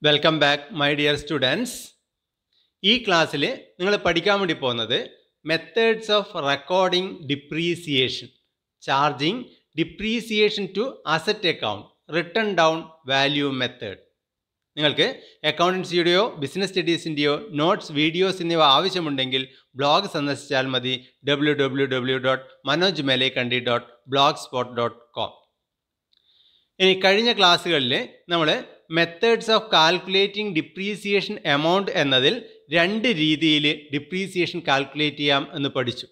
Welcome back my dear students. ഈ ക്ലാസ്സിൽ നിങ്ങൾ പഠിക്കാൻ വേണ്ടി പോകുന്നത് methods of recording depreciation, charging depreciation to asset account, written down value method. നിങ്ങൾക്ക് അക്കൗണ്ടൻസിയുടെയോ ബിസിനസ് സ്റ്റഡീസിൻ്റെയോ നോട്ട്സ്, വീഡിയോസ് എന്നിവ ആവശ്യമുണ്ടെങ്കിൽ ബ്ലോഗ് സന്ദർശിച്ചാൽ മതി www.manojmelekandi.blogspot.com. ഇനി കഴിഞ്ഞ ക്ലാസ്സുകളിൽ നമ്മൾ methods of calculating depreciation amount എന്നതിൽ രണ്ട് രീതിയിൽ ഡിപ്രീസിയേഷൻ കാൽക്കുലേറ്റ് ചെയ്യാം എന്ന് പഠിച്ചു.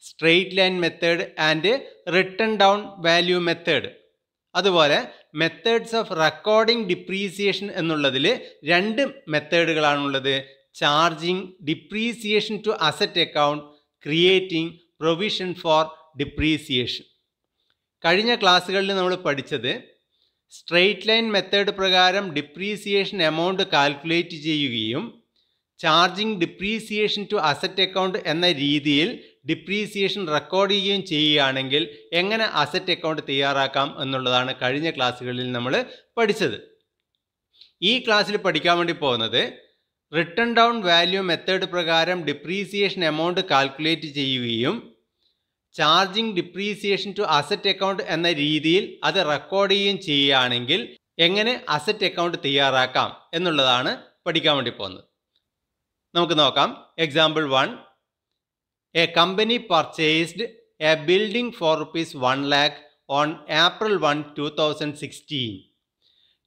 Straight line method and written down value method. അതുപോലെ മെത്തേഡ്സ് ഓഫ് റെക്കോർഡിംഗ് ഡിപ്രീസിയേഷൻ എന്നുള്ളതിൽ രണ്ട് മെത്തേഡുകളാണുള്ളത്. Charging depreciation to asset account, creating provision for depreciation. കഴിഞ്ഞ ക്ലാസ്സുകളിൽ നമ്മൾ പഠിച്ചത് സ്ട്രെയിറ്റ് ലൈൻ മെത്തേഡ് പ്രകാരം ഡിപ്രീസിയേഷൻ എമൗണ്ട് കാൽക്കുലേറ്റ് ചെയ്യുകയും charging depreciation to asset account എന്ന രീതിയിൽ ഡിപ്രീസിയേഷൻ റെക്കോർഡ് ചെയ്യുകയും ചെയ്യുകയാണെങ്കിൽ എങ്ങനെ അസറ്റ് അക്കൗണ്ട് തയ്യാറാക്കാം എന്നുള്ളതാണ് കഴിഞ്ഞ ക്ലാസ്സുകളിൽ നമ്മൾ പഠിച്ചത്. ഈ ക്ലാസ്സിൽ പഠിക്കാൻ വേണ്ടി പോകുന്നത് റിട്ടേൺ ഡൗൺ വാല്യൂ മെത്തേഡ് പ്രകാരം ഡിപ്രീസിയേഷൻ എമൗണ്ട് കാൽക്കുലേറ്റ് ചെയ്യുകയും charging depreciation to asset account എന്ന രീതിയിൽ അത് റെക്കോർഡ് ചെയ്യുകയും ചെയ്യുകയാണെങ്കിൽ എങ്ങനെ അസറ്റ് അക്കൗണ്ട് തയ്യാറാക്കാം എന്നുള്ളതാണ് പഠിക്കാൻ വേണ്ടി പോകുന്നത്. നമുക്ക് നോക്കാം. Example 1. A company purchased A building four ₹1 lakh on April 1, 2016.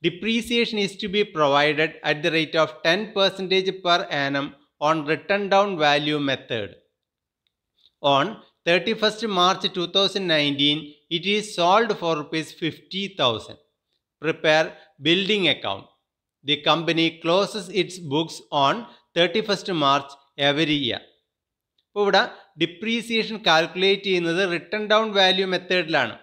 Depreciation is to be provided at the rate of 10% per annum on return down value method. On 31st March 2019, it is sold for ₹50,000. Prepare building account. The company closes its books on 31st March every year. ഇപ്പോൾ ഇവിടെ depreciation calculate ചെയ്യുന്നത് return down value മെത്തേഡിലാണ്.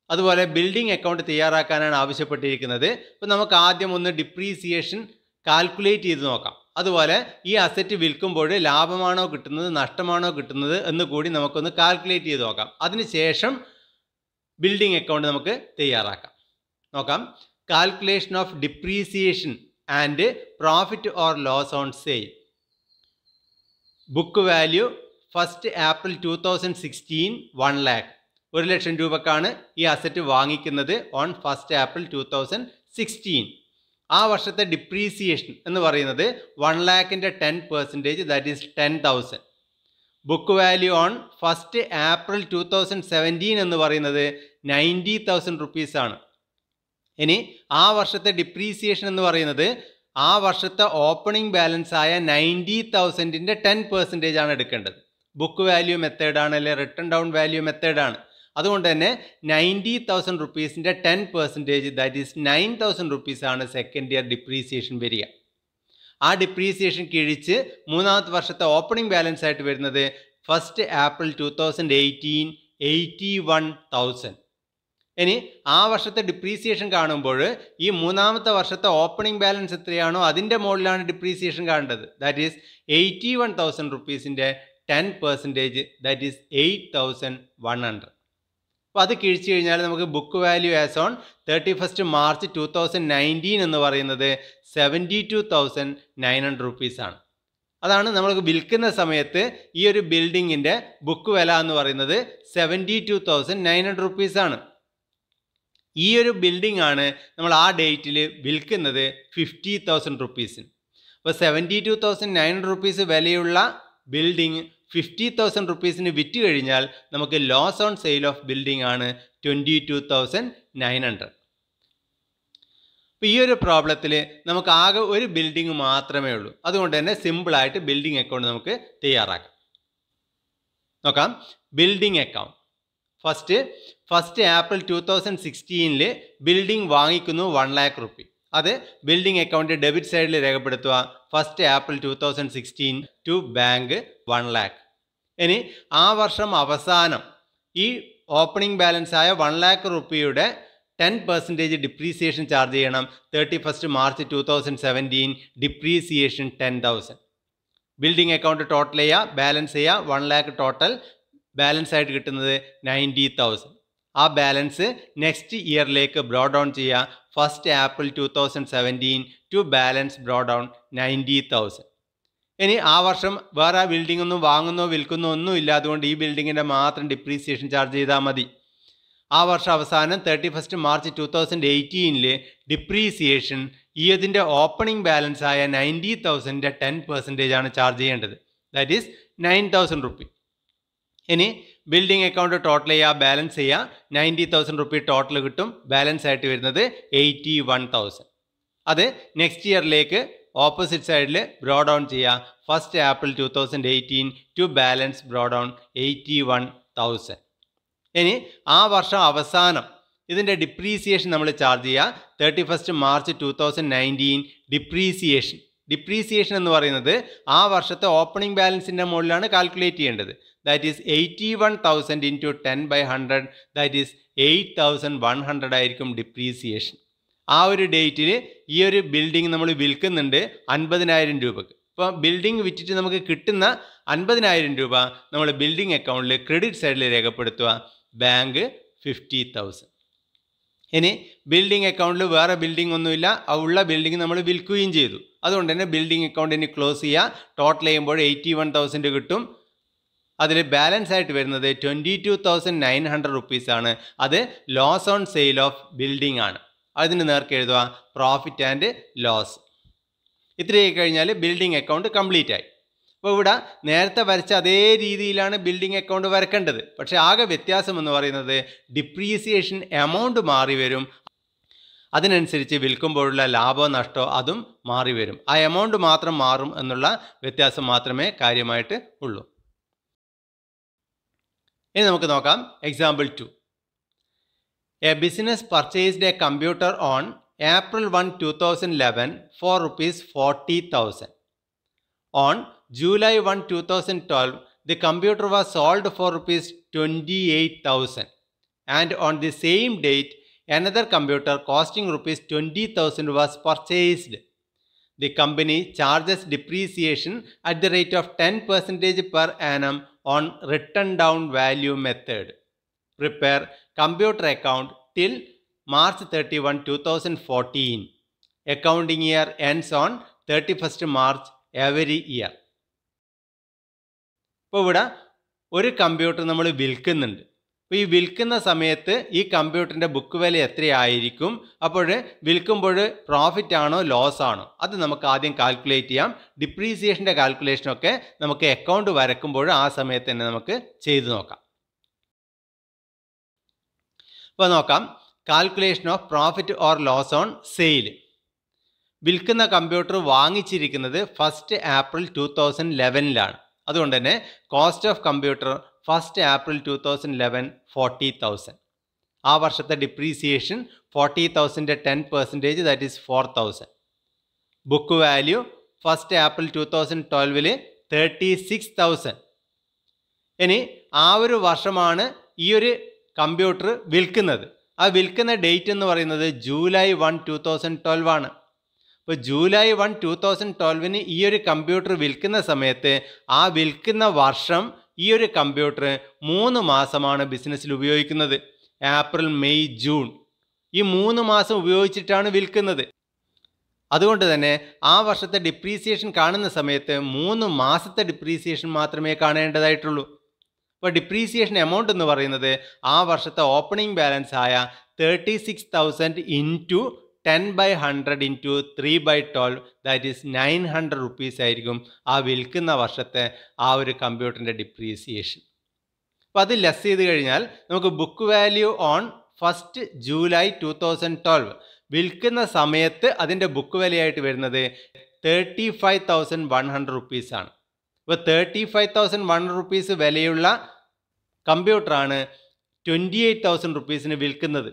അതുപോലെ building account തയ്യാറാക്കാനാണ് ആവശ്യപ്പെട്ടിരിക്കുന്നത്. അപ്പോൾ നമുക്ക് ആദ്യം ഒന്ന് depreciation calculate ചെയ്ത് നോക്കാം. അതുപോലെ ഈ അസറ്റ് വിൽക്കുമ്പോൾ ലാഭമാണോ കിട്ടുന്നത്, നഷ്ടമാണോ കിട്ടുന്നത് എന്ന് കൂടി നമുക്കൊന്ന് കാൽക്കുലേറ്റ് ചെയ്ത് നോക്കാം. അതിനുശേഷം ബിൽഡിംഗ് അക്കൗണ്ട് നമുക്ക് തയ്യാറാക്കാം. നോക്കാം. Calculation of depreciation and profit or loss on sale. Book value 1st April 2016 1 lakh. 1 ലക്ഷം രൂപക്കാണ് ഈ അസറ്റ് വാങ്ങിക്കുന്നത് ഓൺ 1st April 2016. ആ വർഷത്തെ ഡിപ്രീസിയേഷൻ എന്ന് പറയുന്നത് 1 lakhന്റെ 10%, that is 10,000. Book value on 1st April 2017 എന്ന് പറയുന്നത് 90,000 റുപ്പീസാണ്. ഇനി ആ വർഷത്തെ ഡിപ്രീസിയേഷൻ എന്ന് പറയുന്നത് ആ വർഷത്തെ ഓപ്പണിംഗ് ബാലൻസ് ആയ 90,000ന്റെ 10% ആണ് എടുക്കേണ്ടത്. ബുക്ക് വാല്യൂ മെത്തേഡാണ്, അല്ലെ റിട്ടേൺ ഡൗൺ വാല്യൂ മെത്തേഡാണ്. അതുകൊണ്ട് തന്നെ 90,000 റുപ്പീസിൻ്റെ 10%, ദാറ്റ് ഈസ് 9,000 റുപ്പീസാണ് സെക്കൻഡ് ഇയർ ഡിപ്രീസിയേഷൻ വരിക. ആ ഡിപ്രീസിയേഷൻ കിഴിച്ച് മൂന്നാമത്തെ വർഷത്തെ ഓപ്പണിംഗ് ബാലൻസ് ആയിട്ട് വരുന്നത് 1st April 2018 81,000. ഇനി ആ വർഷത്തെ ഡിപ്രീസിയേഷൻ കാണുമ്പോൾ ഈ മൂന്നാമത്തെ വർഷത്തെ ഓപ്പണിംഗ് ബാലൻസ് എത്രയാണോ അതിൻ്റെ മുകളിലാണ് ഡിപ്രീസിയേഷൻ കാണേണ്ടത്. That is 81,000 റുപ്പീസിൻ്റെ 10%, that is 8,100. അപ്പോൾ അത് കിഴിച്ചു കഴിഞ്ഞാൽ നമുക്ക് book value as on 31st March 2019 എന്ന് പറയുന്നത് 72,900 റുപ്പീസാണ്. അതാണ് നമ്മൾ വിൽക്കുന്ന സമയത്ത് ഈ ഒരു ബിൽഡിങ്ങിൻ്റെ ബുക്ക് വില എന്ന് പറയുന്നത് 72,900 റുപ്പീസാണ്. ഈ ഒരു ബിൽഡിംഗ് ആണ് നമ്മൾ ആ ഡേറ്റിൽ വിൽക്കുന്നത് 50,000 റുപ്പീസിന്. അപ്പോൾ 72,900 റുപ്പീസ് വിലയുള്ള ബിൽഡിംഗ് 50,000 റുപ്പീസിന് വിറ്റ് കഴിഞ്ഞാൽ നമുക്ക് loss on sale of building ആണ് 22,900. അപ്പോൾ ഈ ഒരു പ്രോബ്ലത്തിൽ നമുക്ക് ആകെ ഒരു ബിൽഡിംഗ് മാത്രമേ ഉള്ളൂ. അതുകൊണ്ട് തന്നെ സിമ്പിളായിട്ട് ബിൽഡിംഗ് അക്കൗണ്ട് നമുക്ക് തയ്യാറാക്കാം. നോക്കാം. Building account. 1st April 2016 building വാങ്ങിക്കുന്നു 1 lakh റുപ്പി. അത് ബിൽഡിംഗ് അക്കൗണ്ട് ഡെബിറ്റ് സൈഡിൽ രേഖപ്പെടുത്തുക. 1st April 2016 to bank 1 lakh. ഇനി ആ വർഷം അവസാനം ഈ ഓപ്പണിംഗ് ബാലൻസ് ആയ 1 lakh റുപ്പിയുടെ 10% ഡിപ്രീസിയേഷൻ ചാർജ് ചെയ്യണം. 31st March 2017 depreciation 10,000. Building account total ചെയ്യുക, ബാലൻസ് ചെയ്യുക. 1 lakh ടോട്ടൽ ബാലൻസ് ആയിട്ട് കിട്ടുന്നത് 90,000. ആ ബാലൻസ് നെക്സ്റ്റ് ഇയറിലേക്ക് ബ്രോ ഡൗൺ ചെയ്യുക. First April 2017 to balance brought down 90,000. ഇനി ആ വർഷം വേറെ ആ ബിൽഡിംഗ് ഒന്നും വാങ്ങുന്നോ വിൽക്കുന്നോ ഒന്നും ഇല്ല, അതുകൊണ്ട് ഈ ബിൽഡിങ്ങിൻ്റെ മാത്രം ഡിപ്രീസിയേഷൻ ചാർജ് ചെയ്താൽ മതി. ആ വർഷം അവസാനം 31 മാർച്ച് 2018 ഡിപ്രീസിയേഷൻ ഈ ഇതിൻ്റെ ഓപ്പണിംഗ് ബാലൻസ് ആയ 90,000ൻ്റെ 10% ആണ് ചാർജ് ചെയ്യേണ്ടത്. That is 9,000 rupee. ഇനി ബിൽഡിംഗ് അക്കൗണ്ട് ടോട്ടൽ ചെയ്യുക, ബാലൻസ് ചെയ്യുക. 90,000 റുപ്പി ടോട്ടൽ കിട്ടും. ബാലൻസ് ആയിട്ട് വരുന്നത് 81,000. അത് നെക്സ്റ്റ് ഇയറിലേക്ക് ഓപ്പോസിറ്റ് സൈഡിൽ ബ്രോ ഡൗൺ ചെയ്യുക. First April 2018 to balance brought down 81,000. ഇനി ആ വർഷം അവസാനം ഇതിൻ്റെ ഡിപ്രീസിയേഷൻ നമ്മൾ ചാർജ് ചെയ്യുക. 31 മാർച്ച് 2019 ഡിപ്രീസിയേഷൻ എന്ന് പറയുന്നത് ആ വർഷത്തെ ഓപ്പണിംഗ് ബാലൻസിൻ്റെ മുകളിലാണ് കാൽക്കുലേറ്റ് ചെയ്യേണ്ടത്. That is 81,000 into 10/100, that is 8,100 ആയിരിക്കും ഡിപ്രീസിയേഷൻ. ആ ഒരു ഡേറ്റിൽ ഈ ഒരു ബിൽഡിംഗ് നമ്മൾ വിൽക്കുന്നുണ്ട് 50,000 രൂപക്ക്. ഇപ്പോൾ ബിൽഡിംഗ് വിറ്റിട്ട് നമുക്ക് കിട്ടുന്ന 50,000 രൂപ നമ്മൾ ബിൽഡിംഗ് അക്കൗണ്ടിൽ ക്രെഡിറ്റ് സൈഡിൽ രേഖപ്പെടുത്തുക. ബാങ്ക് 50,000. ഇനി ബിൽഡിംഗ് അക്കൗണ്ടിൽ വേറെ ബിൽഡിംഗ് ഒന്നുമില്ല, ഉള്ള ബിൽഡിംഗ് നമ്മൾ വിൽക്കുകയും ചെയ്തു. അതുകൊണ്ട് തന്നെ ബിൽഡിംഗ് അക്കൗണ്ടിന് ക്ലോസ് ചെയ്യുക. ടോട്ടൽ ചെയ്യുമ്പോൾ 81,000 കിട്ടും. അതിൽ ബാലൻസ് ആയിട്ട് വരുന്നത് 22,900 റുപ്പീസാണ്. അത് loss on sale of building ആണ്. അതിന് നേർക്ക് എഴുതുക പ്രോഫിറ്റ് ആൻഡ് ലോസ്. ഇത്രയായി കഴിഞ്ഞാൽ ബിൽഡിംഗ് അക്കൗണ്ട് കംപ്ലീറ്റ് ആയി. അപ്പോൾ ഇവിടെ നേരത്തെ വരച്ച അതേ രീതിയിലാണ് ബിൽഡിംഗ് അക്കൗണ്ട് വരക്കേണ്ടത്. പക്ഷേ ആകെ വ്യത്യാസം എന്ന് പറയുന്നത് ഡിപ്രീസിയേഷൻ എമൗണ്ട് മാറി വരും. അതിനനുസരിച്ച് വിൽക്കുമ്പോഴുള്ള ലാഭമോ നഷ്ടമോ അതും മാറി വരും. ആ എമൗണ്ട് മാത്രം മാറും എന്നുള്ള വ്യത്യാസം മാത്രമേ കാര്യമായിട്ട് ഉള്ളൂ. ഇനി നമുക്ക് നോക്കാം example 2. A business purchased a computer on April 1, 2011 for rupees 40,000. On July 1, 2012, the computer was sold for rupees 28,000. And on the same date, another computer costing rupees 20,000 was purchased. The company charges depreciation at the rate of 10% per annum on written down value method. Prepare computer account till March 31, 2014. Accounting year ends on 31st March every year. ഇപ്പോൾ ഇവിടെ ഒരു computer നമ്മൾ വിൽക്കുന്നുണ്ട്. അപ്പോൾ ഈ വിൽക്കുന്ന സമയത്ത് ഈ കമ്പ്യൂട്ടറിൻ്റെ ബുക്ക് വില എത്രയായിരിക്കും, അപ്പോൾ വിൽക്കുമ്പോൾ പ്രോഫിറ്റ് ആണോ ലോസ് ആണോ അത് നമുക്ക് ആദ്യം കാൽക്കുലേറ്റ് ചെയ്യാം. ഡിപ്രീസിയേഷൻ്റെ കാൽക്കുലേഷനൊക്കെ നമുക്ക് അക്കൗണ്ട് വരക്കുമ്പോൾ ആ സമയത്ത് തന്നെ നമുക്ക് ചെയ്തു നോക്കാം. അപ്പോൾ നോക്കാം calculation of profit or loss on sale. വിൽക്കുന്ന കമ്പ്യൂട്ടർ വാങ്ങിച്ചിരിക്കുന്നത് 1 ഏപ്രിൽ 2011 അതുകൊണ്ട് തന്നെ കോസ്റ്റ് ഓഫ് കമ്പ്യൂട്ടർ 1 ഏപ്രിൽ 2011 40,000. ആ വർഷത്തെ ഡിപ്രീസിയേഷൻ 40,000ൻ്റെ 10%, that is 4,000. Book value 1 April 2012 36,000. ഇനി ആ ഒരു വർഷമാണ് ഈ ഒരു കമ്പ്യൂട്ടർ വിൽക്കുന്നത്. ആ വിൽക്കുന്ന ഡേറ്റ് എന്ന് പറയുന്നത് ജൂലൈ 1, 2012 ആണ്. അപ്പോൾ ജൂലൈ 1, 2012 ഈ ഒരു കമ്പ്യൂട്ടർ വിൽക്കുന്ന സമയത്ത് ആ വിൽക്കുന്ന വർഷം ഈ ഒരു കമ്പ്യൂട്ടർ 3 മാസമാണ് ബിസിനസ്സിൽ ഉപയോഗിക്കുന്നത്. ഏപ്രിൽ, മെയ്, ജൂൺ ഈ 3 മാസം ഉപയോഗിച്ചിട്ടാണ് വിൽക്കുന്നത്. അതുകൊണ്ട് തന്നെ ആ വർഷത്തെ ഡിപ്രീസിയേഷൻ കാണുന്ന സമയത്ത് 3 മാസത്തെ ഡിപ്രീസിയേഷൻ മാത്രമേ കാണേണ്ടതായിട്ടുള്ളൂ. അപ്പോൾ ഡിപ്രീസിയേഷൻ എമൗണ്ട് എന്ന് പറയുന്നത് ആ വർഷത്തെ ഓപ്പണിംഗ് ബാലൻസ് ആയ 36,000 into 10/100 into 3/12, that is 900 rupees ആയിരിക്കും ആ വിൽക്കുന്ന വർഷത്തെ ആ ഒരു കമ്പ്യൂട്ടറിൻ്റെ ഡിപ്രീസിയേഷൻ. അപ്പോൾ അത് ലെസ് ചെയ്ത് കഴിഞ്ഞാൽ നമുക്ക് ബുക്ക് വാല്യൂ ഓൺ 1 ജൂലൈ 2012 വിൽക്കുന്ന സമയത്ത് അതിൻ്റെ ബുക്ക് വിലയായിട്ട് വരുന്നത് 35,100 റുപ്പീസാണ്. അപ്പോൾ 35,100 റുപ്പീസ് വിലയുള്ള കമ്പ്യൂട്ടറാണ് 28,000 റുപ്പീസിന് വിൽക്കുന്നത്.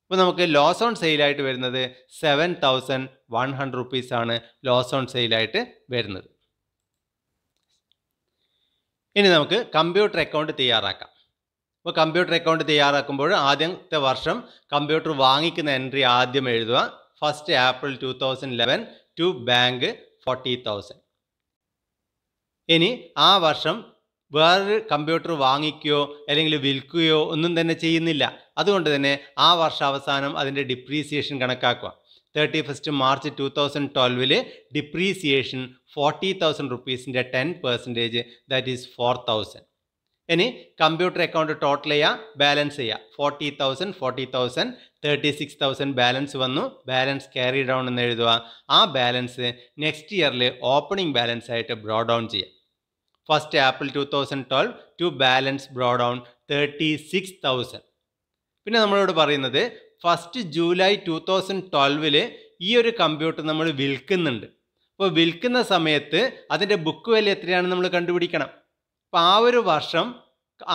അപ്പോൾ നമുക്ക് ലോസ് ഓൺ സെയിലായിട്ട് വരുന്നത് 7,100 റുപ്പീസാണ് ലോസ് ഓൺ സെയിലായിട്ട് വരുന്നത്. ഇനി നമുക്ക് കമ്പ്യൂട്ടർ അക്കൗണ്ട് തയ്യാറാക്കാം. അപ്പോൾ കമ്പ്യൂട്ടർ അക്കൗണ്ട് തയ്യാറാക്കുമ്പോൾ ആദ്യത്തെ വർഷം കമ്പ്യൂട്ടർ വാങ്ങിക്കുന്ന എൻട്രി ആദ്യം എഴുതുക. 1 ഏപ്രിൽ 2011 ടു ബാങ്ക് 40,000. ഇനി ആ വർഷം വേറൊരു കമ്പ്യൂട്ടർ വാങ്ങിക്കുകയോ അല്ലെങ്കിൽ വിൽക്കുകയോ ഒന്നും തന്നെ ചെയ്യുന്നില്ല. അതുകൊണ്ട് തന്നെ ആ വർഷാവസാനം അതിൻ്റെ ഡിപ്രീസിയേഷൻ കണക്കാക്കുക. 31 മാർച്ച് 2012 ഡിപ്രീസിയേഷൻ 40,000 റുപ്പീസിൻ്റെ 10%, ദാറ്റ് ഈസ് 4,000. ഇനി കമ്പ്യൂട്ടർ അക്കൗണ്ട് ടോട്ടൽ ചെയ്യുക, ബാലൻസ് ചെയ്യുക. 40,000 36,000 ബാലൻസ് വന്നു. ബാലൻസ് ക്യാരി ഡൗൺ എന്ന് എഴുതുക. ആ ബാലൻസ് നെക്സ്റ്റ് ഇയറിൽ ഓപ്പണിംഗ് ബാലൻസ് ആയിട്ട് ബ്രോ ഡൗൺ ചെയ്യുക. 1 April 2012 to balance brought down 36,000. പിന്നെ നമ്മളോട് പറയുന്നത് 1 July 2012 ഈ ഒരു കമ്പ്യൂട്ടർ നമ്മൾ വിൽക്കുന്നുണ്ട്. അപ്പോൾ വിൽക്കുന്ന സമയത്ത് അതിൻ്റെ ബുക്ക് വാല്യൂ എത്രയാണെന്ന് നമ്മൾ കണ്ടുപിടിക്കണം. അപ്പോൾ ആ ഒരു വർഷം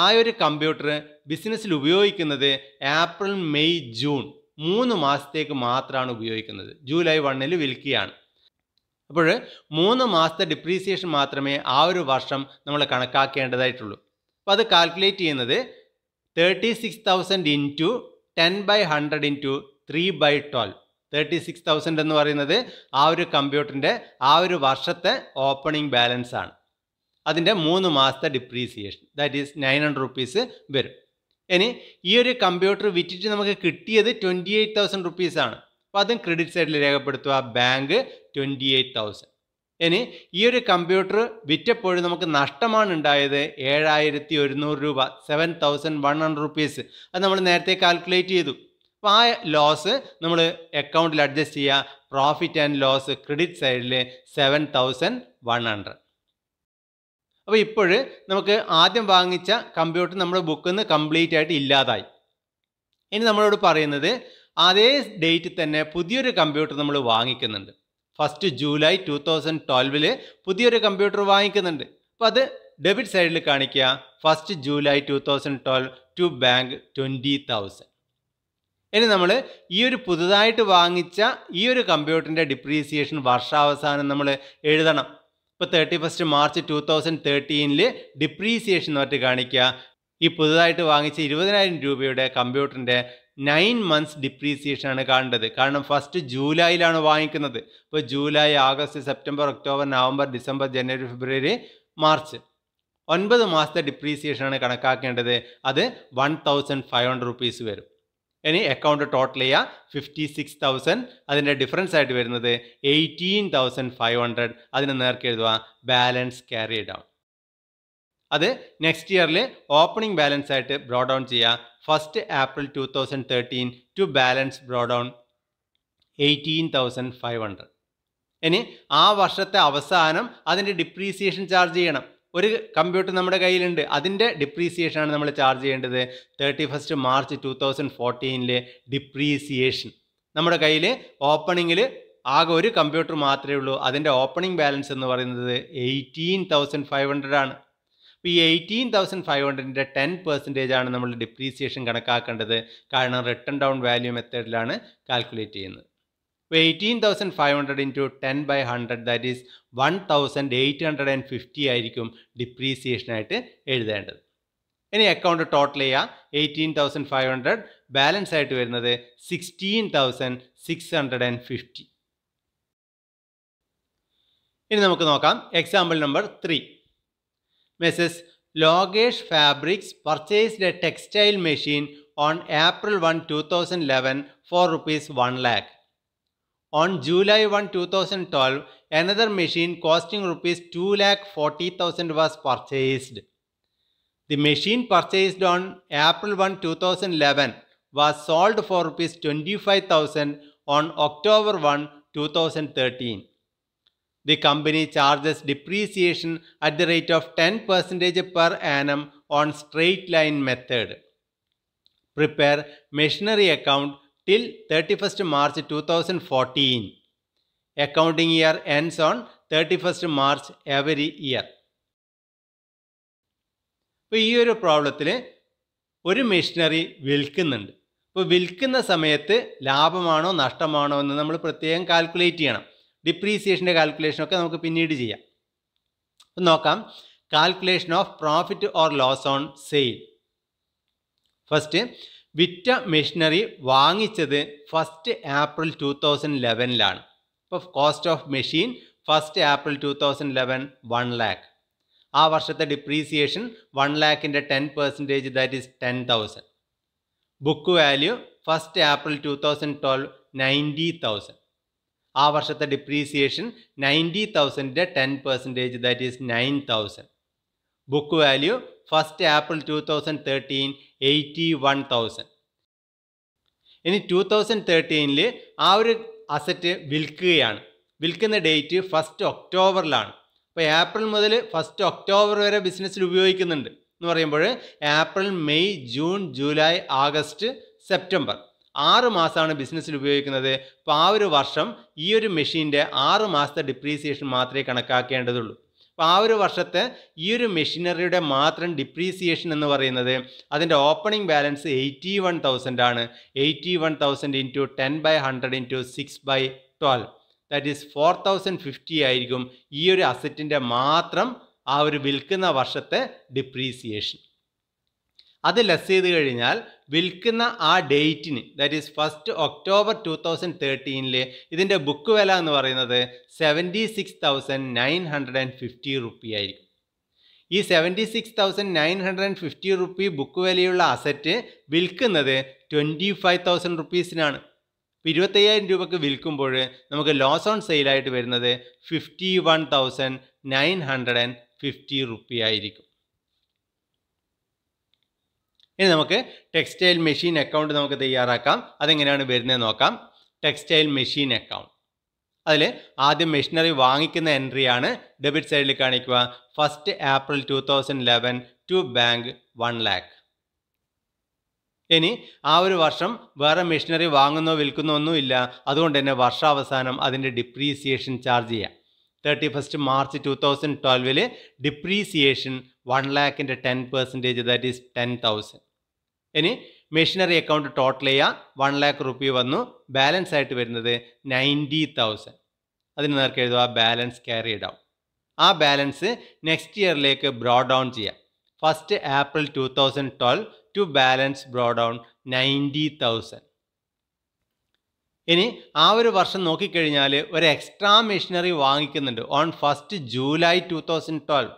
ആ ഒരു കമ്പ്യൂട്ടർ ബിസിനസ്സിൽ ഉപയോഗിക്കുന്നത് ഏപ്രിൽ, മെയ്, ജൂൺ 3 മാസത്തേക്ക് മാത്രമാണ് ഉപയോഗിക്കുന്നത്. ജൂലൈ 1 വിൽക്കുകയാണ്. അപ്പോൾ 3 മാസത്തെ ഡിപ്രീസിയേഷൻ മാത്രമേ ആ ഒരു വർഷം നമ്മൾ കണക്കാക്കേണ്ടതായിട്ടുള്ളൂ. അപ്പോൾ അത് കാൽക്കുലേറ്റ് ചെയ്യുന്നത് 36,000 ഇൻറ്റു 10/100 ഇൻറ്റു 3/12. 36,000 എന്ന് പറയുന്നത് ആ ഒരു കമ്പ്യൂട്ടറിൻ്റെ ആ ഒരു വർഷത്തെ ഓപ്പണിംഗ് ബാലൻസ് ആണ്. അതിൻ്റെ 3 മാസത്തെ ഡിപ്രീസിയേഷൻ, ദാറ്റ് ഈസ് 900 റുപ്പീസ് വരും. ഇനി ഈ ഒരു കമ്പ്യൂട്ടർ വിറ്റിട്ട് നമുക്ക് കിട്ടിയത് 28,000 റുപ്പീസാണ്. അപ്പോൾ അതും ക്രെഡിറ്റ് സൈഡിൽ രേഖപ്പെടുത്തുക. ബാങ്ക് 28,000. ഇനി ഈ ഒരു കമ്പ്യൂട്ടർ വിറ്റപ്പോൾ നമുക്ക് നഷ്ടമാണ് ഉണ്ടായത് 7,100 രൂപ, 7,100 റുപ്പീസ്. അത് നമ്മൾ നേരത്തെ കാൽക്കുലേറ്റ് ചെയ്തു. അപ്പോൾ ആ ലോസ് നമ്മൾ അക്കൗണ്ടിൽ അഡ്ജസ്റ്റ് ചെയ്യുക. പ്രോഫിറ്റ് ആൻഡ് ലോസ് ക്രെഡിറ്റ് സൈഡിൽ 7,100. അപ്പോൾ ഇപ്പോൾ നമുക്ക് ആദ്യം വാങ്ങിച്ച കമ്പ്യൂട്ടർ നമ്മുടെ ബുക്കിൽ നിന്ന് കംപ്ലീറ്റ് ആയിട്ട് ഇല്ലാതായി. ഇനി നമ്മളോട് പറയുന്നത് അതേ ഡേറ്റിൽ തന്നെ പുതിയൊരു കമ്പ്യൂട്ടർ നമ്മൾ വാങ്ങിക്കുന്നുണ്ട്. 1 July 2012 പുതിയൊരു കമ്പ്യൂട്ടർ വാങ്ങിക്കുന്നുണ്ട്. അപ്പോൾ അത് ഡെബിറ്റ് സൈഡിൽ കാണിക്കുക. 1 July 2012 ടു ബാങ്ക് 20,000. ഇനി നമ്മൾ ഈ ഒരു പുതുതായിട്ട് വാങ്ങിച്ച ഈ ഒരു കമ്പ്യൂട്ടറിൻ്റെ ഡിപ്രീസിയേഷൻ വർഷാവസാനം നമ്മൾ എഴുതണം. ഇപ്പോൾ 31 മാർച്ച് 2013 ഡിപ്രീസിയേഷൻ നോട്ട് കാണിക്കുക. ഈ പുതുതായിട്ട് വാങ്ങിച്ച 20,000 രൂപയുടെ കമ്പ്യൂട്ടറിൻ്റെ 9 months ഡിപ്രീസിയേഷൻ ആണ് കാണേണ്ടത്. കാരണം 1 ജൂലൈയിലാണ് വാങ്ങിക്കുന്നത്. ഇപ്പോൾ July, August, September, October, November, December, January, February, March 9 മാസത്തെ ഡിപ്രീസിയേഷൻ ആണ് കണക്കാക്കേണ്ടത്. അത് 1,500 റുപ്പീസ് വരും. ഇനി അക്കൗണ്ട് ടോട്ടൽ ചെയ്യുക. 56,000. അതിൻ്റെ ഡിഫറൻസ് ആയിട്ട് വരുന്നത് 18,500. അതിന് നേർക്ക് എഴുതുക ബാലൻസ് ക്യാരി ഡൗൺ. അത് നെക്സ്റ്റ് ഇയറിൽ ഓപ്പണിംഗ് ബാലൻസ് ആയിട്ട് ബ്രോ ഡൗൺ ചെയ്യുക. 1 April 2013 to balance brought down 18,500. ഇനി ആ വർഷത്തെ അവസാനം അതിൻ്റെ ഡിപ്രീസിയേഷൻ ചാർജ് ചെയ്യണം. ഒരു കമ്പ്യൂട്ടർ നമ്മുടെ കയ്യിലുണ്ട്, അതിൻ്റെ ഡിപ്രീസിയേഷനാണ് നമ്മൾ ചാർജ് ചെയ്യേണ്ടത്. 31 മാർച്ച് 2014 ഡിപ്രീസിയേഷൻ. നമ്മുടെ കയ്യിൽ ഓപ്പണിങ്ങിൽ ആകെ ഒരു കമ്പ്യൂട്ടർ മാത്രമേ ഉള്ളൂ. അതിൻ്റെ ഓപ്പണിംഗ് ബാലൻസ് എന്ന് പറയുന്നത് 18,500 ആണ്. അപ്പോൾ ഈ 18,500ൻ്റെ 10% ആണ് നമ്മൾ ഡിപ്രീസിയേഷൻ കണക്കാക്കേണ്ടത്. കാരണം റിട്ടേൺ ഡൗൺ വാല്യൂ മെത്തേഡിലാണ് കാൽക്കുലേറ്റ് ചെയ്യുന്നത്. അപ്പോൾ 18,500 ഇൻറ്റു 10/100 ദാറ്റ് ഈസ് 1,850 ആയിരിക്കും ഡിപ്രീസിയേഷനായിട്ട് എഴുതേണ്ടത്. ഇനി അക്കൗണ്ട് ടോട്ടൽ ചെയ്യുക. 18,500 ബാലൻസ് ആയിട്ട് വരുന്നത് 16,650. ഇനി നമുക്ക് നോക്കാം example number 3. Mrs. Logesh Fabrics purchased a textile machine on April 1, 2011 for rupees 1 lakh. On July 1, 2012, another machine costing rupees 2,40,000 was purchased. The machine purchased on April 1, 2011 was sold for rupees 25,000 on October 1, 2013. The company charges depreciation at the rate of 10% per annum on straight line method. Prepare machinery account till 31st March 2014. Accounting year ends on 31st March every year. ഇപ്പോൾ ഈ ഒരു പ്രോബ്ലത്തിൽ ഒരു machinery വിൽക്കുന്നുണ്ട്. അപ്പോൾ വിൽക്കുന്ന സമയത്ത് ലാഭമാണോ നഷ്ടമാണോ എന്ന് നമ്മൾ പ്രത്യേകം കാൽക്കുലേറ്റ് ചെയ്യണം. ഡിപ്രീസിയേഷൻ്റെ കാൽക്കുലേഷനൊക്കെ നമുക്ക് പിന്നീട് ചെയ്യാം. നോക്കാം calculation of profit or loss on sale. First വിറ്റ മെഷീനറി വാങ്ങിച്ചത് 1 April 2011 അപ്പോൾ cost of machine 1 April 2011 1 lakh. ആ വർഷത്തെ ഡിപ്രീസിയേഷൻ 1 lakhന്റെ 10% that is 10,000. Book value first April 2012 90,000. ആ വർഷത്തെ ഡിപ്രീസിയേഷൻ 90,000ന്റെ 10% that is 9,000. Book value first April 2013 81,000. ഇനി 2013 ആ ഒരു അസറ്റ് വിൽക്കുകയാണ്. വിൽക്കുന്ന ഡേറ്റ് 1 ഒക്ടോബറിലാണ്. അപ്പോൾ ഏപ്രിൽ മുതൽ 1 ഒക്ടോബർ വരെ ബിസിനസ്സിൽ ഉപയോഗിക്കുന്നുണ്ട് എന്ന് പറയുമ്പോൾ April, May, June, July, August, September 6 മാസമാണ് ബിസിനസ്സിൽ ഉപയോഗിക്കുന്നത്. അപ്പോൾ ആ ഒരു വർഷം ഈ ഒരു മെഷീൻ്റെ 6 മാസത്തെ ഡിപ്രീസിയേഷൻ മാത്രമേ കണക്കാക്കേണ്ടതുള്ളൂ. അപ്പോൾ ആ ഒരു വർഷത്തെ ഈ ഒരു മെഷീനറിയുടെ മാത്രം ഡിപ്രീസിയേഷൻ എന്ന് പറയുന്നത് അതിൻ്റെ ഓപ്പണിംഗ് ബാലൻസ് 81,000 ആണ്. 81,000 ഇൻറ്റു 10/100 ഇൻറ്റു 6/12 ദാറ്റ് ഈസ് 4,050 ആയിരിക്കും ഈ ഒരു അസറ്റിൻ്റെ മാത്രം ആ ഒരു വിൽക്കുന്ന വർഷത്തെ ഡിപ്രീസിയേഷൻ. അത് ലെസ് ചെയ്ത് കഴിഞ്ഞാൽ വിൽക്കുന്ന ആ ഡേറ്റിന് ദാറ്റ് ഈസ് 1 ഒക്ടോബർ 2013 ഇതിൻ്റെ ബുക്ക് വില എന്ന് പറയുന്നത് 76,950 റുപ്പി ആയിരിക്കും. ഈ 76,950 റുപ്പി ബുക്ക് വിലയുള്ള അസറ്റ് വിൽക്കുന്നത് 25,000 റുപ്പീസിനാണ്. 25,000 രൂപക്ക് വിൽക്കുമ്പോൾ നമുക്ക് ലോസ് ഓൺ സെയിലായിട്ട് വരുന്നത് 51,950 റുപ്പി ആയിരിക്കും. ഇനി നമുക്ക് ടെക്സ്റ്റൈൽ മെഷീൻ അക്കൗണ്ട് നമുക്ക് തയ്യാറാക്കാം. അതെങ്ങനെയാണ് വരുന്നത് നോക്കാം. ടെക്സ്റ്റൈൽ മെഷീൻ അക്കൗണ്ട്, അതിൽ ആദ്യം മെഷീനറി വാങ്ങിക്കുന്ന എൻട്രിയാണ് ഡെബിറ്റ് സൈഡിൽ കാണിക്കുക. 1 ഏപ്രിൽ 2011 ടു ബാങ്ക് 1 lakh. ഇനി ആ ഒരു വർഷം വേറെ മെഷീനറി വാങ്ങുന്നോ വിൽക്കുന്നോ ഒന്നുമില്ല. അതുകൊണ്ട് തന്നെ വർഷാവസാനം അതിൻ്റെ ഡിപ്രീസിയേഷൻ ചാർജ് ചെയ്യാം. 31 മാർച്ച് 2012 ഡിപ്രീസിയേഷൻ 1 lakhന്റെ 10% ദാറ്റ് ഈസ് 10,000. ഇനി മെഷീനറി അക്കൗണ്ട് ടോട്ടൽ ചെയ്യുക. 1 lakh റുപ്പി വന്നു. ബാലൻസ് ആയിട്ട് വരുന്നത് 90,000. അതിന് നേർക്ക് എഴുതുക ബാലൻസ് ക്യാരി ഡൗൺ. ആ ബാലൻസ് നെക്സ്റ്റ് ഇയറിലേക്ക് ബ്രോ ഡൗൺ ചെയ്യാം. 1 April 2012 to balance brought down 90,000. ഇനി ആ ഒരു വർഷം നോക്കിക്കഴിഞ്ഞാൽ ഒരു എക്സ്ട്രാ മെഷീനറി വാങ്ങിക്കുന്നുണ്ട് ഓൺ 1 ജൂലൈ 2012.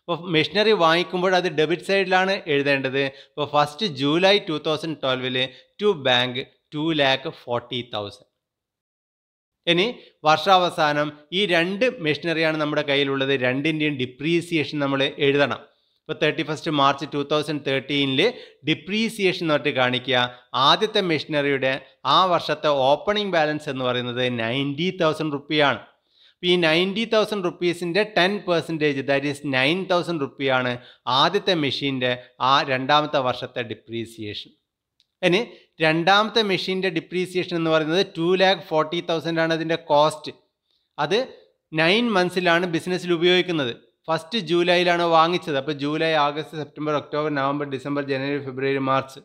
അപ്പോൾ മെഷീനറി വാങ്ങിക്കുമ്പോൾ അത് ഡെബിറ്റ് സൈഡിലാണ് എഴുതേണ്ടത്. അപ്പോൾ 1 ജൂലൈ 2012 ടു ബാങ്ക് 2,40,000. ഇനി വർഷാവസാനം ഈ 2 മെഷീനറിയാണ് നമ്മുടെ കയ്യിലുള്ളത്. രണ്ടിൻ്റെയും ഡിപ്രീസിയേഷൻ നമ്മൾ എഴുതണം. ഇപ്പോൾ 31 മാർച്ച് 2013 ഡിപ്രീസിയേഷൻ എന്നിട്ട് കാണിക്കുക. ആദ്യത്തെ മെഷീനറിയുടെ ആ വർഷത്തെ ഓപ്പണിംഗ് ബാലൻസ് എന്ന് പറയുന്നത് 90,000 റുപ്പിയാണ്. അപ്പോൾ ഈ 90,000 റുപ്പീസിൻ്റെ 10% ദാറ്റ് ഈസ് 9,000 റുപ്പിയാണ് ആദ്യത്തെ മെഷീൻ്റെ ആ രണ്ടാമത്തെ വർഷത്തെ ഡിപ്രീസിയേഷൻ. ഇനി രണ്ടാമത്തെ മെഷീൻ്റെ ഡിപ്രീസിയേഷൻ എന്ന് പറയുന്നത് 2,40,000 ആണ് അതിൻ്റെ കോസ്റ്റ്. അത് 9 മന്ത്സിലാണ് ബിസിനസ്സിൽ ഉപയോഗിക്കുന്നത്. 1 ജൂലൈയിലാണ് വാങ്ങിച്ചത്. അപ്പോൾ July, August, September, October, November, December, January, February, March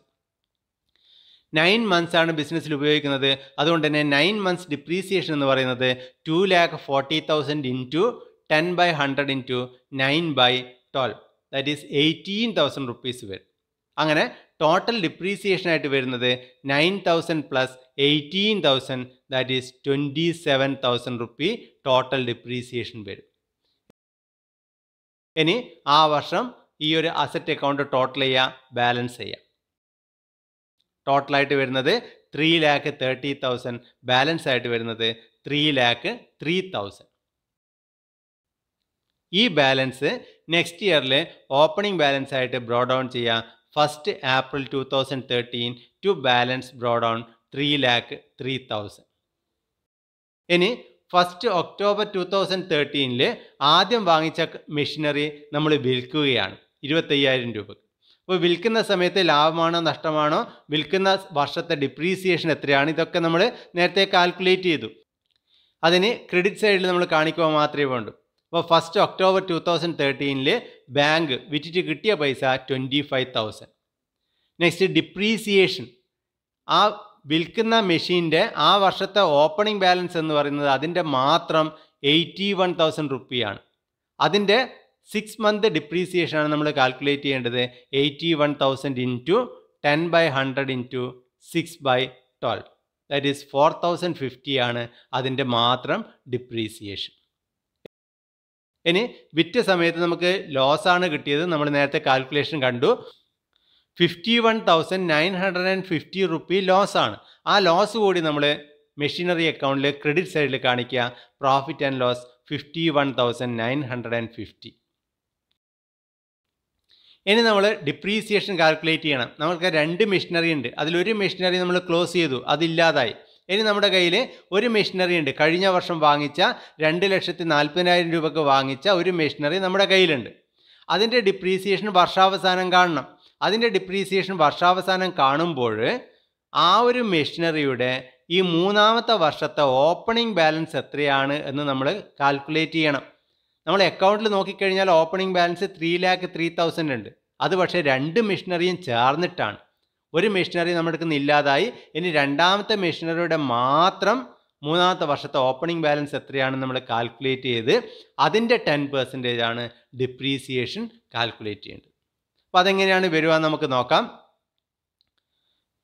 9 months ആണ് ബിസിനസ്സിൽ ഉപയോഗിക്കുന്നത്. അതുകൊണ്ട് തന്നെ 9 മന്ത്സ് ഡിപ്രീസിയേഷൻ എന്ന് പറയുന്നത് 2,40,000 into 10/100 into 9/12 that is 18,000 rupees വരും. അങ്ങനെ ടോട്ടൽ ഡിപ്രീസിയേഷൻ ആയിട്ട് വരുന്നത് 9,000 plus 18,000 that is 27,000 rupee total depreciation വരും. ഇനി ആ വർഷം ഈ ഒരു അസറ്റ് അക്കൗണ്ട് ടോട്ടൽ ചെയ്യുക, ബാലൻസ് ചെയ്യുക. ടോട്ടലായിട്ട് വരുന്നത് 3,30,000, ബാലൻസ് ആയിട്ട് വരുന്നത് 3,03,000. ഈ ബാലൻസ് നെക്സ്റ്റ് ഇയറിൽ ഓപ്പണിംഗ് ബാലൻസ് ആയിട്ട് ബ്രോ ഡൗൺ ചെയ്യുക. 1 April 2013 to balance brought down 3,03,000. ഇനി 1 ഒക്ടോബർ 2013 ആദ്യം വാങ്ങിച്ച മെഷീനറി നമ്മൾ വിൽക്കുകയാണ് 25,000 രൂപ. അപ്പോൾ വിൽക്കുന്ന സമയത്ത് ലാഭമാണോ നഷ്ടമാണോ, വിൽക്കുന്ന വർഷത്തെ ഡിപ്രീസിയേഷൻ എത്രയാണ്, ഇതൊക്കെ നമ്മൾ നേരത്തെ കാൽക്കുലേറ്റ് ചെയ്തു. അതിന് ക്രെഡിറ്റ് സൈഡിൽ നമ്മൾ കാണിക്കുക മാത്രമേ വേണ്ടൂ. അപ്പോൾ 1 ഒക്ടോബർ 2013 ബാങ്ക് വിറ്റിട്ട് കിട്ടിയ പൈസ 25,000. നെക്സ്റ്റ് ഡിപ്രീസിയേഷൻ, ആ വിൽക്കുന്ന മെഷീൻ്റെ ആ വർഷത്തെ ഓപ്പണിംഗ് ബാലൻസ് എന്ന് പറയുന്നത് അതിൻ്റെ മാത്രം 81,000 റുപ്പിയാണ്. അതിൻ്റെ 6 മന്ത് ഡിപ്രീസിയേഷനാണ് നമ്മൾ കാൽക്കുലേറ്റ് ചെയ്യേണ്ടത്. 81,000 ഇൻറ്റു 10/100 ഇൻറ്റു 6/12 ദാറ്റ് ഈസ് 4,050 ആണ് അതിൻ്റെ മാത്രം ഡിപ്രീസിയേഷൻ. ഇനി വിറ്റ സമയത്ത് നമുക്ക് ലോസ് ആണ് കിട്ടിയത്. നമ്മൾ നേരത്തെ കാൽക്കുലേഷൻ കണ്ടു. 51,950 റുപ്പി ലോസ് ആണ്. ആ ലോസ് കൂടി നമ്മൾ മെഷീനറി അക്കൗണ്ടിൽ ക്രെഡിറ്റ് സൈഡിൽ കാണിക്കുക. Profit and loss 51,950. ഇനി നമ്മൾ ഡിപ്രീസിയേഷൻ കാൽക്കുലേറ്റ് ചെയ്യണം. നമുക്ക് 2 മെഷീനറി ഉണ്ട്. അതിലൊരു മെഷീനറി നമ്മൾ ക്ലോസ് ചെയ്തു, അതില്ലാതായി. ഇനി നമ്മുടെ കയ്യിൽ ഒരു മെഷീനറി ഉണ്ട്. കഴിഞ്ഞ വർഷം വാങ്ങിച്ച 2,40,000 രൂപക്ക് വാങ്ങിച്ച ഒരു മെഷീനറി നമ്മുടെ കയ്യിലുണ്ട്. അതിൻ്റെ ഡിപ്രീസിയേഷൻ വർഷാവസാനം കാണണം. അതിൻ്റെ ഡിപ്രീസിയേഷൻ വർഷാവസാനം കാണുമ്പോൾ ആ ഒരു മെഷീനറിയുടെ ഈ 3ാമത്തെ വർഷത്തെ ഓപ്പണിംഗ് ബാലൻസ് എത്രയാണ് എന്ന് നമ്മൾ കാൽക്കുലേറ്റ് ചെയ്യണം. നമ്മൾ അക്കൗണ്ടിൽ നോക്കിക്കഴിഞ്ഞാൽ ഓപ്പണിംഗ് ബാലൻസ് 3,03,000 ഉണ്ട്. അത് പക്ഷേ 2 മെഷീനറിയും ചേർന്നിട്ടാണ്. ഒരു മെഷീനറി നമ്മുടെ അടുത്ത് നിന്ന് ഇല്ലാതായി. ഇനി 2ാമത്തെ മെഷീനറിയുടെ മാത്രം 3ാമത്തെ വർഷത്തെ ഓപ്പണിംഗ് ബാലൻസ് എത്രയാണെന്ന് നമ്മൾ കാൽക്കുലേറ്റ് ചെയ്ത് അതിൻ്റെ 10% ആണ് ഡിപ്രീസിയേഷൻ കാൽക്കുലേറ്റ് ചെയ്യേണ്ടത്. അപ്പോൾ അതെങ്ങനെയാണ് വരിക നമുക്ക് നോക്കാം.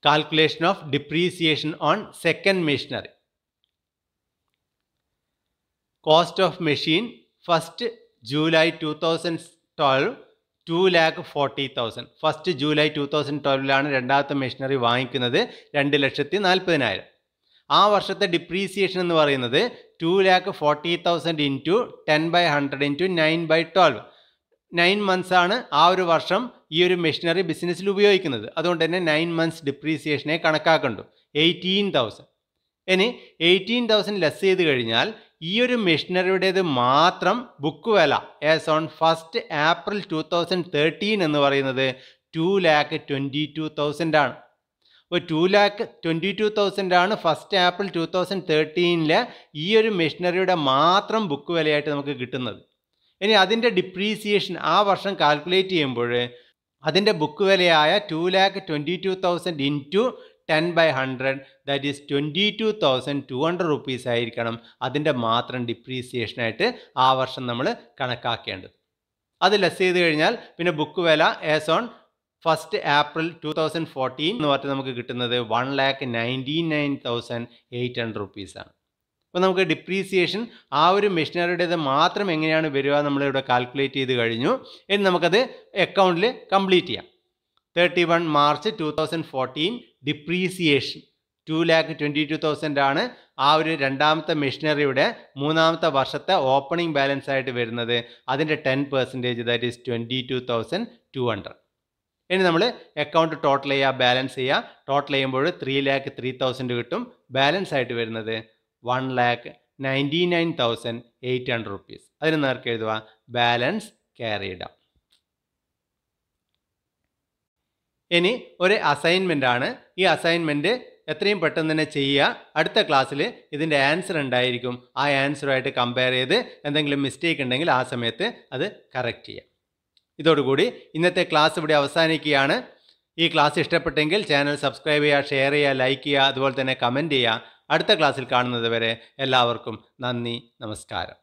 Calculation of depreciation on second machinery. Cost of machine 1st July 2012 2,40,000. 1st July 2012 2ാമത്തെ മെഷീനറി വാങ്ങിക്കുന്നത് 2,40,000. ആ വർഷത്തെ ഡിപ്രീസിയേഷൻ എന്ന് പറയുന്നത് 2,40,000 ഇൻറ്റു 10/100 ഇൻറ്റു 9/12. 9 months ആണ് ആ ഒരു വർഷം ഈ ഒരു മെഷീനറി ബിസിനസ്സിൽ ഉപയോഗിക്കുന്നത്. അതുകൊണ്ട് തന്നെ 9 months ഡിപ്രീസിയേഷനെ കണക്കാക്കണ്ടു. 18,000. ഇനി 18,000 ലെസ് ചെയ്ത് കഴിഞ്ഞാൽ ഈ ഒരു മെഷീനറിയുടേത് മാത്രം ബുക്ക് വില ആസ് ഓൺ 1st April 2013 എന്ന് പറയുന്നത് 2,22,000 ആണ്. അപ്പോൾ 2,22,000 ആണ് 1st April 2013 ഈ ഒരു മെഷീനറിയുടെ മാത്രം ബുക്ക് വിലയായിട്ട് നമുക്ക് കിട്ടുന്നത്. ഇനി അതിൻ്റെ ഡിപ്രീസിയേഷൻ ആ വർഷം കാൽക്കുലേറ്റ് ചെയ്യുമ്പോൾ അതിൻ്റെ ബുക്ക് വിലയായ 2,22,000 ഇൻറ്റു 10/100 ദാറ്റ് ഈസ് 22,200 റുപ്പീസ് ആയിരിക്കണം അതിൻ്റെ മാത്രം ഡിപ്രീസിയേഷനായിട്ട് ആ വർഷം നമ്മൾ കണക്കാക്കേണ്ടത്. അത് ലെസ് ചെയ്ത് കഴിഞ്ഞാൽ പിന്നെ ബുക്ക് വില ആസ് ഓൺ 1st April 2014 എന്ന് പറഞ്ഞിട്ട് നമുക്ക് കിട്ടുന്നത് 1,99,800 റുപ്പീസാണ്. അപ്പോൾ നമുക്ക് ഡിപ്രീസിയേഷൻ ആ ഒരു മെഷീനറിയുടേത് മാത്രം എങ്ങനെയാണ് വരിക നമ്മളിവിടെ കാൽക്കുലേറ്റ് ചെയ്ത് കഴിഞ്ഞു. ഇനി നമുക്കത് അക്കൗണ്ടിൽ കംപ്ലീറ്റ് ചെയ്യാം. 31 March 2014 ഡിപ്രീസിയേഷൻ 2,22,000 ആണ് ആ ഒരു 2ാമത്തെ മെഷീനറിയുടെ 3ാമത്തെ വർഷത്തെ ഓപ്പണിംഗ് ബാലൻസ് ആയിട്ട് വരുന്നത്. അതിൻ്റെ 10% ദാറ്റ് ഈസ് 22,200. ഇനി നമ്മൾ അക്കൗണ്ട് ടോട്ടൽ ചെയ്യുക, ബാലൻസ് ചെയ്യുക. ടോട്ടൽ ചെയ്യുമ്പോൾ 3,03,000 കിട്ടും. ബാലൻസ് ആയിട്ട് വരുന്നത് 1,99,800 റുപ്പീസ്. അതിന് നേർക്ക് എഴുതുക ബാലൻസ് ക്യാരിഡ് ഔട്ട്. ഇനി ഒരു അസൈൻമെൻ്റ് ആണ്. ഈ അസൈൻമെൻറ്റ് എത്രയും പെട്ടെന്ന് തന്നെ ചെയ്യുക. അടുത്ത ക്ലാസ്സിൽ ഇതിൻ്റെ ആൻസർ ഉണ്ടായിരിക്കും. ആ ആൻസറുമായിട്ട് കമ്പയർ ചെയ്ത് എന്തെങ്കിലും മിസ്റ്റേക്ക് ഉണ്ടെങ്കിൽ ആ സമയത്ത് അത് കറക്റ്റ് ചെയ്യാം. ഇതോടുകൂടി ഇന്നത്തെ ക്ലാസ് ഇവിടെ അവസാനിക്കുകയാണ്. ഈ ക്ലാസ് ഇഷ്ടപ്പെട്ടെങ്കിൽ ചാനൽ സബ്സ്ക്രൈബ് ചെയ്യുക, ഷെയർ ചെയ്യുക, ലൈക്ക് ചെയ്യുക, അതുപോലെ തന്നെ കമൻറ്റ് ചെയ്യുക. അടുത്ത ക്ലാസ്സിൽ കാണുന്നത് വരെ എല്ലാവർക്കും നന്ദി, നമസ്കാരം.